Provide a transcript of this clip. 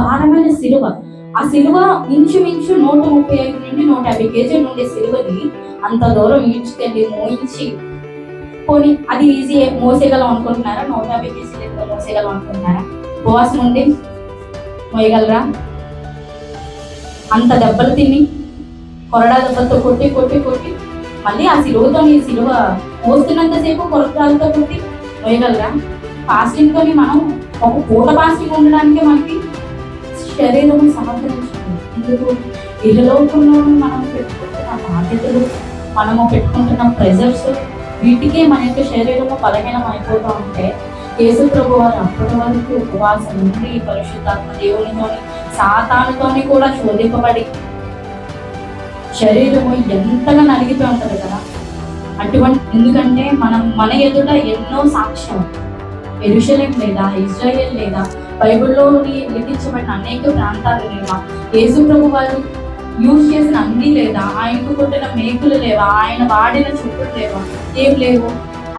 భారమైన సిలువ. ఆ సిలువ ఇంచుమించు 135 నుండి 150 కేజీలు ఉండే సిలువని అంత దూరం ఈడ్చుకెళ్ళి మోయించి పోనీ అది ఈజీ మోసేయగలం అనుకుంటున్నారా? 150 కేజీలు ఎంత మోసేయగలం అనుకుంటున్నారా? ఉపవాసం ఉండి మోయగలరా? అంత దెబ్బలు తిని కొరడా దెబ్బలతో కొట్టి కొట్టి కొట్టి మళ్ళీ ఆ సిలువతో ఈ సిలువ మోస్తున్నంతసేపు కొరడాలతో కొట్టి మోయగలరా? ఫాస్టింగ్ తోని మనం ఒక పూట ఫాస్టింగ్ ఉండడానికి మనకి శరీరం సమర్థించుకుంది. ఎందుకు? ఇహలోకంలో మనం పెట్టుకుంటున్న బాధ్యతలు, మనము పెట్టుకుంటున్న ప్రెజర్స్, వీటికే మన యొక్క శరీరము బలహీనం అయిపోతూ ఉంటే యేసు ప్రభు వారు అప్పటి వరకు ఉపవాసం ఉండి పరిశుద్ధాత్మ దేవునితోని సాతానుతోని కూడా శోధింపబడి శరీరము ఎంతగా నలిగిపోయి ఉంటుంది కదా. అటువంటి ఎందుకంటే మన ఎదుట ఎన్నో సాక్ష్యం, యెరూషలేం లేదా, ఇజ్రాయెల్ లేదా, బైబిల్లోని లిఖించబడిన అనేక ప్రాంతాలు లేవా, యేసు ప్రభు వారు యూజ్ చేసిన అన్ని లేదా, ఆయనకు కొట్టిన మేకులు లేవా, ఆయన వాడిన చుట్టూ లేవా, ఏం లేవు.